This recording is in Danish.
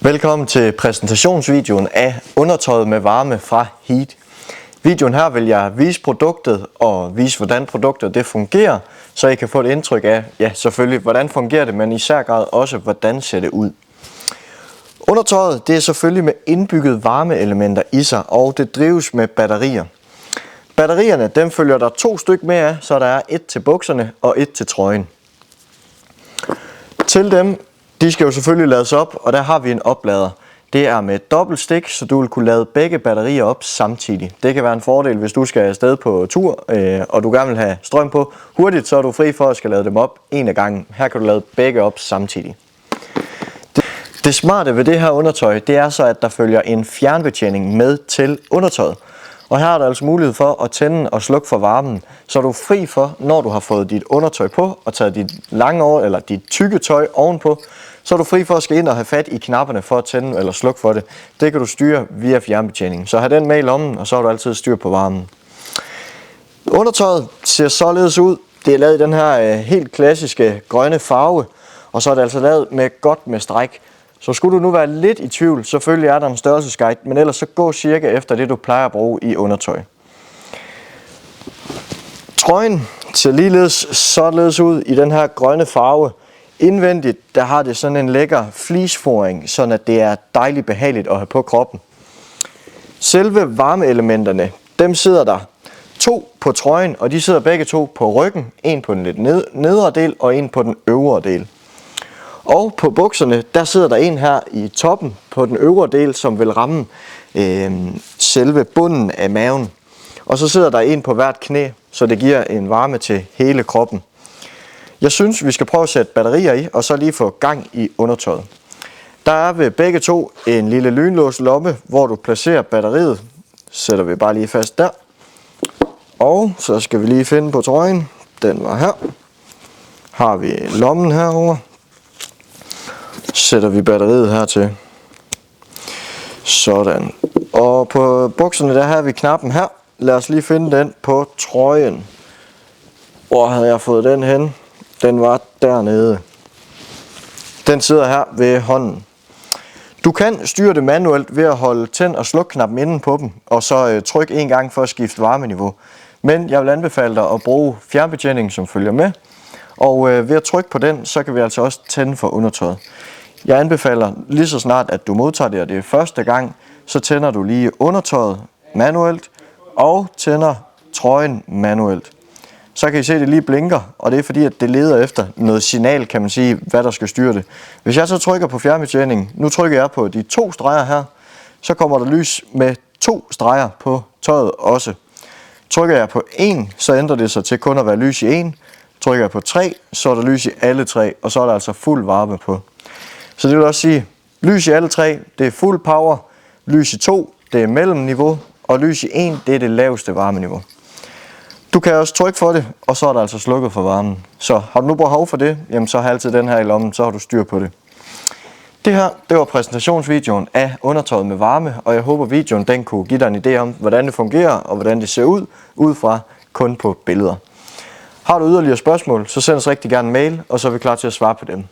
Velkommen til præsentationsvideoen af undertøjet med varme fra Heat. Videoen her vil jeg vise produktet og vise hvordan produktet det fungerer, så I kan få et indtryk af, ja selvfølgelig hvordan fungerer det, men især grad også hvordan ser det ud. Undertøjet det er selvfølgelig med indbygget varmeelementer i sig, og det drives med batterier. Batterierne dem følger der 2 styk med af, så der er et til bukserne og et til trøjen. Til dem de skal jo selvfølgelig lades op, og der har vi en oplader. Det er med dobbelt stik, så du vil kunne lade begge batterier op samtidig. Det kan være en fordel, hvis du skal afsted på tur, og du gerne vil have strøm på hurtigt, så er du fri for at skal lade dem op en af gangen. Her kan du lade begge op samtidig. Det smarte ved det her undertøj, det er så, at der følger en fjernbetjening med til undertøjet. Og her er der altså mulighed for at tænde og slukke for varmen, så er du fri for, når du har fået dit undertøj på og taget dit lange eller dit tykke tøj ovenpå, så er du fri for at skal ind og have fat i knapperne for at tænde eller slukke for det. Det kan du styre via fjernbetjeningen. Så have den med i lommen, og så har du altid styr på varmen. Undertøjet ser således ud. Det er lavet i den her helt klassiske grønne farve, og så er det altså lavet med godt med stræk. Så skulle du nu være lidt i tvivl, selvfølgelig er der en størrelsesguide, men ellers så gå cirka efter det du plejer at bruge i undertøj. Trøjen ser således ud i den her grønne farve. Indvendigt der har det sådan en lækker fleeceforing, sådan at det er dejligt behageligt at have på kroppen. Selve varmeelementerne, dem sidder der 2 på trøjen, og de sidder begge 2 på ryggen. En på den lidt nedre del og en på den øvre del. Og på bukserne, der sidder der en her i toppen på den øvre del, som vil ramme selve bunden af maven. Og så sidder der en på hvert knæ, så det giver en varme til hele kroppen. Jeg synes, vi skal prøve at sætte batterier i, og så lige få gang i undertøjet. Der er ved begge 2 en lille lynlås lomme, hvor du placerer batteriet. Sætter vi bare lige fast der. Og så skal vi lige finde på trøjen. Den var her. Har vi lommen herover. Sætter vi batteriet hertil. Sådan. Og på bukserne der har vi knappen her. Lad os lige finde den på trøjen. Hvor havde jeg fået den hen? Den var dernede. Den sidder her ved hånden. Du kan styre det manuelt ved at holde tænd- og slukknappen inde på dem, og så tryk en gang for at skifte varmeniveau. Men jeg vil anbefale dig at bruge fjernbetjeningen, som følger med. Og ved at trykke på den, så kan vi altså også tænde for undertøjet. Jeg anbefaler lige så snart, at du modtager det, og det er første gang, så tænder du lige undertøjet manuelt og tænder trøjen manuelt. Så kan I se, at det lige blinker, og det er fordi, at det leder efter noget signal, kan man sige, hvad der skal styre det. Hvis jeg så trykker på fjernbetjeningen, nu trykker jeg på de 2 streger her, så kommer der lys med 2 streger på tøjet også. Trykker jeg på 1, så ændrer det sig til kun at være lys i 1. Trykker jeg på 3, så er der lys i alle 3, og så er der altså fuld varme på. Så det vil også sige, lys i alle 3, det er fuld power, lys i 2, det er mellemniveau, og lys i 1, det er det laveste varmeniveau. Du kan også trykke for det, og så er der altså slukket for varmen. Så har du nu behov for det, jamen så har altid den her i lommen, så har du styr på det. Det her, det var præsentationsvideoen af undertøjet med varme, og jeg håber videoen den kunne give dig en idé om, hvordan det fungerer og hvordan det ser ud fra kun på billeder. Har du yderligere spørgsmål, så send os rigtig gerne en mail, og så er vi klar til at svare på dem.